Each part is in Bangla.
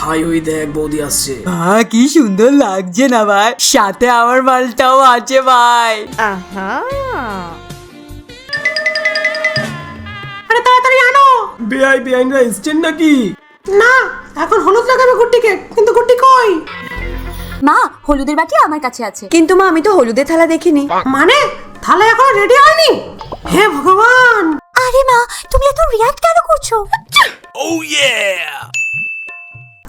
ভাই ওই দেখ বৌদি আসছে। কি সুন্দর লাগছে না ভাই, সাথে আমার মালটাও আছে ভাই। আরে তাড়াতাড়ি আনো। বেআই বেআইনরা এসছেন নাকি? না, এখন হলুদ লাগাবে গুড্ডিকে, কিন্তু গুড্ডি কই? মা, হলুদের বাটি আমার কাছে আছে। কিন্তু মা, আমি তো হলুদের থালা দেখিনি। মানে থালা এখনো রেডি হয়নি? হে ভগবান! আরে মা, তুমি এত রিঅ্যাক্ট কেন করছো?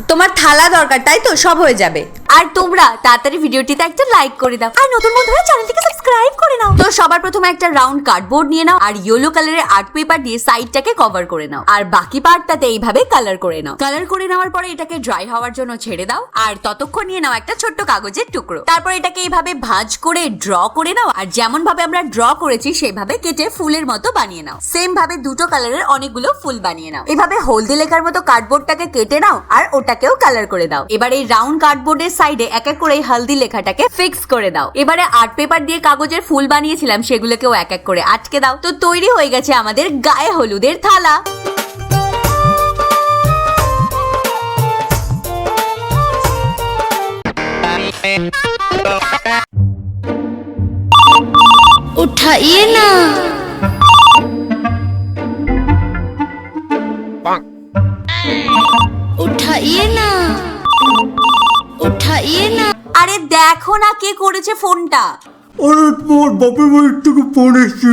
তোমার থালা দরকার, তাই তো? সব হয়ে যাবে। আর তোমরা তাড়াতাড়ি ভিডিওটিতে একটা লাইক করে দাও, আর নতুন বন্ধুরা চ্যানেলটিকে সাবস্ক্রাইব করে নাও। তো সবার প্রথমে একটা রাউন্ড কার্ডবোর্ড নিয়ে নাও, আর ইয়েলো কালারের আর্ট পেপার দিয়ে সাইডটাকে কভার করে নাও, আর বাকি পার্টটাতে এইভাবে কালার করে নাও। কালার করে নেওয়ার পরে এটাকে ড্রাই হওয়ার জন্য ছেড়ে দাও, আর ততক্ষণ নিয়ে নাও একটা ছোট্ট কাগজের টুকরো। তারপর এটাকে এইভাবে ভাঁজ করে ড্র করে নাও, আর যেমন ভাবে আমরা ড্র করেছি সেভাবে কেটে ফুলের মতো বানিয়ে নাও। সেম ভাবে দুটো কালারের অনেকগুলো ফুল বানিয়ে নাও। এভাবে হলদি লেখার মতো কার্ডবোর্ডটাকে কেটে নাও, আর ওটাকেও কালার করে দাও। এবার এই রাউন্ড কার্ডবোর্ডের সাইডে এক এক করে হলদি লেখাটাকে ফিক্স করে দাও। এবারে আর্ট পেপার দিয়ে কাগজের ফুল বানিয়েছিলাম সেগুলোকেও এক এক করে আটকে দাও। তো তৈরি হয়ে গেছে আমাদের গায়ে হলুদের থালা। উঠাইয়ে না, উঠাইয়ে না, উঠাইয়ে না। আরে দেখো না কে করেছে ফোনটা। আরে তোর বাপের বাড়ির থেকে ফোন এসছে।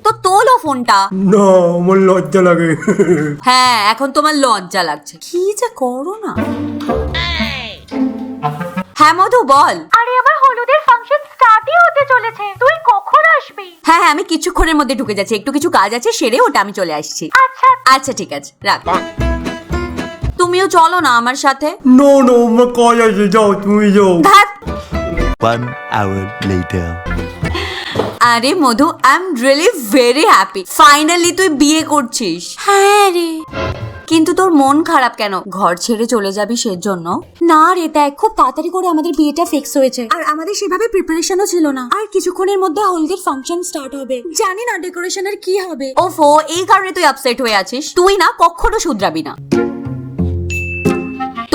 তো তোলো ফোনটা। না, আমার লজ্জা লাগে। হ্যাঁ, এখন তোমার লজ্জা লাগছে। কি যে করো না। হ্যাঁ মধু, বল। আরে আমার হলুদের ফাংশন স্টার্টই হতে চলেছে, তুই কখন আসবি? হ্যাঁ, আমি কিছুক্ষণের মধ্যে ঢুকে যাচ্ছি, একটু কিছু কাজ আছে, সেরে ওটা আমি চলে আসছি। আচ্ছা আচ্ছা ঠিক আছে, রাখ। তুমিও চলো না আমার সাথে। নো নো, আমার কাজ আছে, যাও তুমি যাও। ধ্যাৎ। 1 hour later. আরে Madhu, I am really very happy, finally তুই বিয়ে করছিস। হ্যাঁ রে, কিন্তু তোর মন খারাপ কেন? ঘর ছেড়ে চলে যাবি সেজন্য? না রে, দেখ খুব তাড়াতাড়ি করে আমাদের বিয়েটা ফিক্স হয়েছে, আর আমাদের সেভাবে প্রিপারেশনও ছিল না। আর কিছুক্ষণের মধ্যে হলদির ফাংশন স্টার্ট হবে, জানি না ডেকোরেশনের কি হবে। ওফো, এই কারণে তুই আপসেট হয়ে আছিস। তুই না কখনো শুধরাবি না।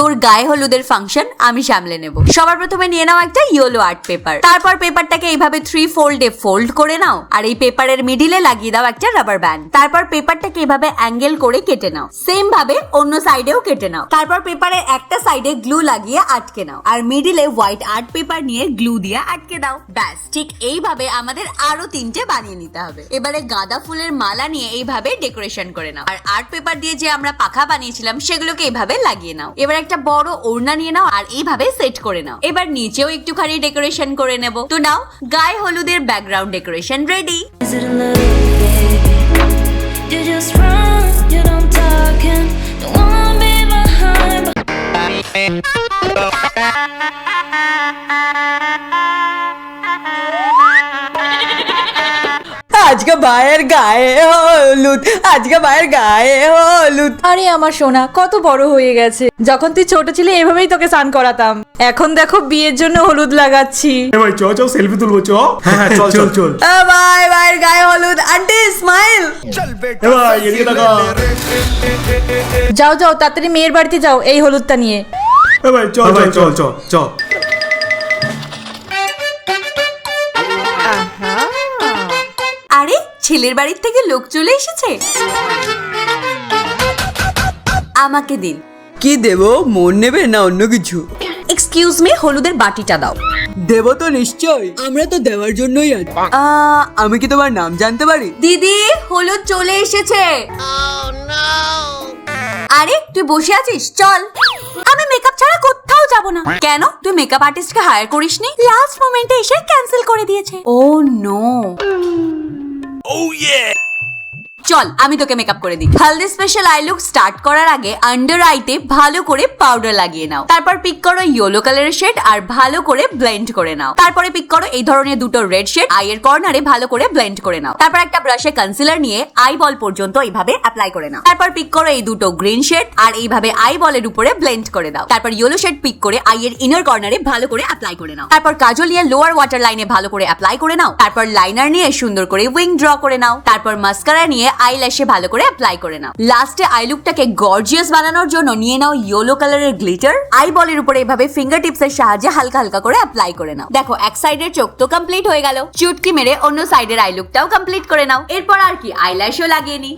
তোর গায়ে হলুদের ফাংশন আমি সামলে নেব। সবার প্রথমে নিয়ে নাও একটা ইয়েলো আর্ট পেপার, তারপর পেপারটাকে এইভাবে 3 ফোল্ডে ফোল্ড করে নাও, আর এই পেপারের মিডিলে লাগিয়ে দাও একটা রাবার ব্যান্ড। তারপর পেপারটাকে এইভাবে অ্যাঙ্গেল করে কেটে নাও, সেম ভাবে অন্য সাইডেও কেটে নাও। তারপর পেপারের একটা সাইডে গ্লু লাগিয়ে আটকে নাও, আর মিডিলে হোয়াইট আর্ট পেপার নিয়ে গ্লু দিয়ে আটকে দাও। ব্যাস, ঠিক এইভাবে আমাদের আরো 3টে বানিয়ে নিতে হবে। এবারে গাঁদা ফুলের মালা নিয়ে এইভাবে ডেকোরেশন করে নাও, আর আর্ট পেপার দিয়ে যে আমরা পাখা বানিয়েছিলাম সেগুলোকে এইভাবে লাগিয়ে নাও। এবার একটা বড় ওড়না নিয়ে নাও, আর এইভাবে সেট করে নাও। এবার নিচেও একটুখানি ডেকোরেশন করে নেব। তো নাও, গায়ে হলুদের ব্যাকগ্রাউন্ড ডেকোরেশন রেডি। আজকে ভাইয়ের গায়ে হলুদ, আজকে ভাইয়ের গায়ে হলুদ। আরে আমার সোনা কত বড় হয়ে গেছে, যখন তুই ছোট ছিলি এভাবেই তোকে স্নান করাতাম, এখন দেখো বিয়ের জন্য হলুদ লাগাচ্ছি। এ ভাই চল চল, সেলফি তুলবো। চ হ্যাঁ চল চল চল। ভাই, ভাইয়ের গায়ে হলুদ। Aunty smile. এ ভাই এদিকে তাকা। যাও যাও তাড়াতাড়ি মেয়ের বাড়িতে যাও এই হলুদটা নিয়ে। এ ভাই চল চল চল চল চল। আরে ছেলের বাড়ির থেকে লোক চলে এসেছে, আমাকে দিন। কি দেব? মন নেবে না অন্য কিছু? এক্সকিউজ মি, হলুদের বাটিটা দাও। দেব তো নিশ্চয়, আমরা তো দেওয়ার জন্যই আছি। আমি কি তোমার নাম জানতে পারি? দিদি, হলুদ চলে এসেছে। আরে তুই বসে আছিস, চল। আমি মেকআপ ছাড়া কোথাও যাব না। কেন? তুই মেকআপ আর্টিস্টকে হায়ার করিসনি? লাস্ট মোমেন্টে এসে ক্যান্সেল করে দিয়েছে। ও নো। চল আমি তোকে মেকআপ করে দিই। Haldi special I look start করার আগে আন্ডার আইতে ভালো করে পাউডার লাগিয়ে নাও, তারপর পিক করো ইয়েলো কালারের শেড আর ভালো করে ব্লেন্ড করে নাও। তারপরে পিক করো এই ধরনের দুটো রেড শেড, আইয়ের কর্নারে ভালো করে ব্লেন্ড করে নাও। তারপর একটা ব্রাশে কনসিলার নিয়ে আই বল পর্যন্ত এইভাবে অ্যাপ্লাই করে নাও। তারপর পিক করো এই দুটো গ্রিন শেড আর এইভাবে আই বলের উপরে ব্লেন্ড করে দাও। তারপর ইয়েলো শেড পিক করে আইয়ের ইনার কর্নারে ভালো করে অ্যাপ্লাই করে নাও। তারপর কাজল নিয়ে লোয়ার ওয়াটার লাইনে ভালো করে অ্যাপ্লাই করে নাও। তারপর লাইনার নিয়ে সুন্দর করে উইং ড্র করে নাও। তারপর মাস্কারা নিয়ে আইল্যাশে ভালো করে অ্যাপ্লাই করে নাও। লাস্টে আই লুকটাকে গর্জিয়াস বানানোর জন্য নিয়ে নাও ইয়েলো কালারের গ্লিটার। আই বলের উপরে এভাবে ফিঙ্গার টিপস এর সাহায্যে হালকা হালকা করে অ্যাপ্লাই করে নাও। দেখো এক সাইডের চোখ তো কমপ্লিট হয়ে গেল, চুটকি মেরে অন্য সাইডের আই লুকটাও কমপ্লিট করে নাও। এরপর আর কি আইল্যাশও লাগিয়ে নি।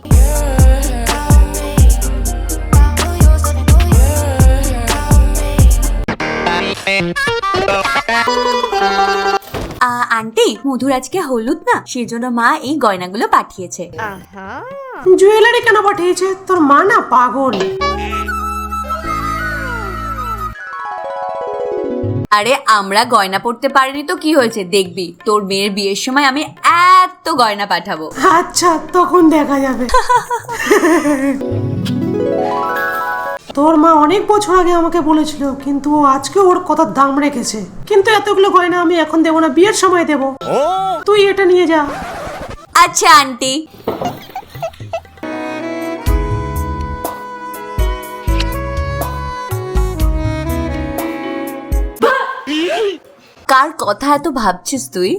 আন্টি মধুর আজকে হলুদ না, সেজন্য মা এই গয়নাগুলো পাঠিয়েছে। জুয়েলারি কেন পাঠিয়েছে? তোর মা না পাগল। আরে আমরা গয়না পড়তে পারিনি তো কি হয়েছে, দেখবি তোর মেয়ের বিয়ের সময় আমি এত গয়না পাঠাবো। আচ্ছা তখন দেখা যাবে। তোর মা অনেক বছর আগে আমাকে বলেছিল, কিন্তু আজকে ওর কথার দাম রেখেছে। কিন্তু এতগুলো গয়না আমি এখন দেবো না, বিয়ের সময় দেবো। তুই এটা নিয়ে যা। আচ্ছা আন্টি। কার কথা এত ভাবছিস তুই?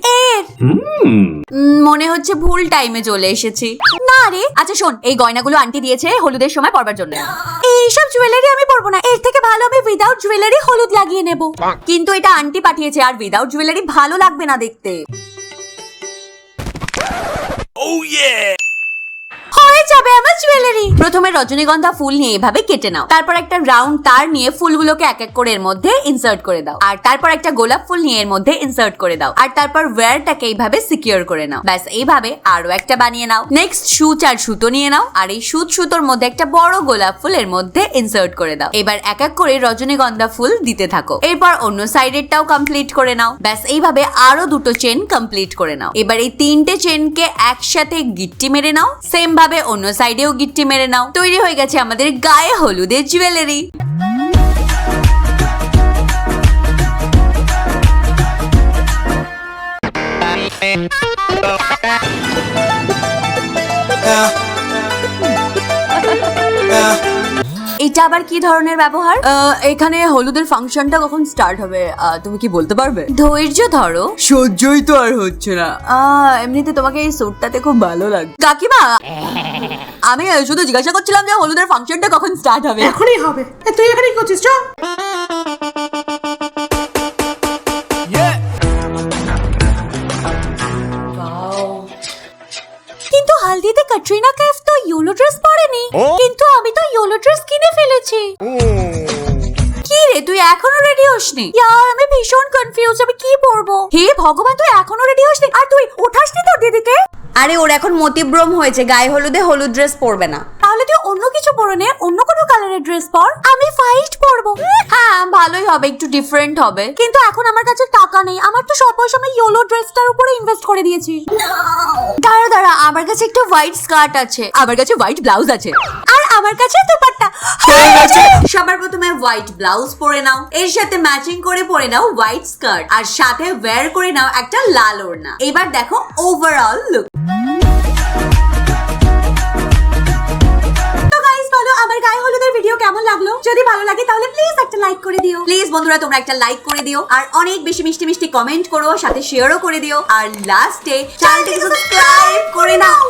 মনে হচ্ছে ভুল টাইমে চলে এসেছি। না রে, আচ্ছা শোন, এই গয়নাগুলো আন্টি দিয়েছে হলুদের সময় পরবার জন্য। এইসব জুয়েলারি আমি পরবো না, এর থেকে ভালো আমি উইদাউট জুয়েলারি হলুদ লাগিয়ে নেব। কিন্তু এটা আন্টি পাঠিয়েছে, আর উইদাউট জুয়েলারি ভালো লাগবে না দেখতে। হয়ে যাবে আমার জুয়েলারি। প্রথমে রজনীগন্ধা ফুল নিয়ে এভাবে কেটে নাও, তারপর একটা রাউন্ড তার নিয়ে ফুলগুলোকে এক এক করে এর মধ্যে ইনসার্ট করে দাও, আর তারপর একটা গোলাপ ফুল নিয়ে এর মধ্যে ইনসার্ট করে দাও, আর তারপর ওয়্যারটাকে এইভাবে সিকিউর করে নাও। ব্যাস এইভাবে আরো একটা বানিয়ে নাও। নেক্সট সুচ আর সুতো নিয়ে নাও, আর এই সুতোর মধ্যে একটা বড় গোলাপ ফুল এর মধ্যে ইনসার্ট করে দাও। এবার এক এক করে রজনীগন্ধা ফুল দিতে থাকো। এরপর অন্য সাইডেরটাও কমপ্লিট করে নাও। ব্যাস এইভাবে আরো দুটো চেন কমপ্লিট করে নাও। এবার এই তিনটে চেনকে একসাথে গিট্টি মেরে নাও, সেম ভাবে অন্য সাইডেও গিট্টি মেরে নাও। তৈরি হয়ে গেছে আমাদের গায়ে হলুদের জুয়েলারি। এটা আবার কি ধরনের ব্যবহার? এখানে হলুদের ফাংশনটা কখন স্টার্ট হবে তুমি কি বলতে পারবে? ধৈর্য ধরো, সহ্যই তো আর হচ্ছে না। এমনিতে তোমাকে এই স্যুটটাতে খুব ভালো লাগে। কাকিমা, আমি শুধু জিজ্ঞাসা করছিলাম যে হলুদের ফাংশনটা কখন স্টার্ট হবে। এখনই হবে। তুই এখানে কি করছিস? চল। কিন্তু হালদিতে ক্যাটরিনা কাইফ তো ইয়েলো ড্রেস পরেনি, কিন্তু আমি তো ইয়েলো ড্রেস কিনে ফেলেছি। কি রে, তুই এখনো রেডি হসনি? ইয়ার আমি ভীষণ কনফিউজ, আমি কি পরবো। হে ভগবান, তুই এখনো রেডি হসনি? আর তুই ওঠাসনি তোর দিদিকে? আরে ওর এখন মতিভ্রম হয়েছে, গায়ে হলুদে হলুদ ড্রেস পরবে না। তাহলে তুই অন্য কিছু পরে নে, অন্য কোনো কালারের ড্রেস পর। আমি হোয়াইট পরবো। হ্যাঁ ভালোই হবে, একটু ডিফারেন্ট হবে। কিন্তু এখন আমার কাছে টাকা নেই, আমার তো সব পয়সা আমি ইয়েলো ড্রেসটার উপরে ইনভেস্ট করে দিয়েছি। দাঁড়া দাঁড়া, আমার কাছে একটা হোয়াইট স্কার্ট আছে, আমার কাছে হোয়াইট ব্লাউজ আছে, আর আমার কাছে দুপাট্টা। সবার প্রথমে হোয়াইট ব্লাউজ পরে নাও, এর সাথে ম্যাচিং করে পরে নাও হোয়াইট স্কার্ট, আর সাথে ওয়্যার করে নাও একটা লাল ওড়না। এবার দেখো ওভারঅল লুক। আমার গায়ে হলুদের ভিডিও কেমন লাগলো? যদি ভালো লাগে তাহলে প্লিজ একটা লাইক করে দিও। প্লিজ বন্ধুরা তোমরা একটা লাইক করে দিও, আর অনেক বেশি মিষ্টি মিষ্টি কমেন্ট করো, সাথে শেয়ারও করে দিও, আর লাস্টে চ্যানেলটাকে সাবস্ক্রাইব করে নাও।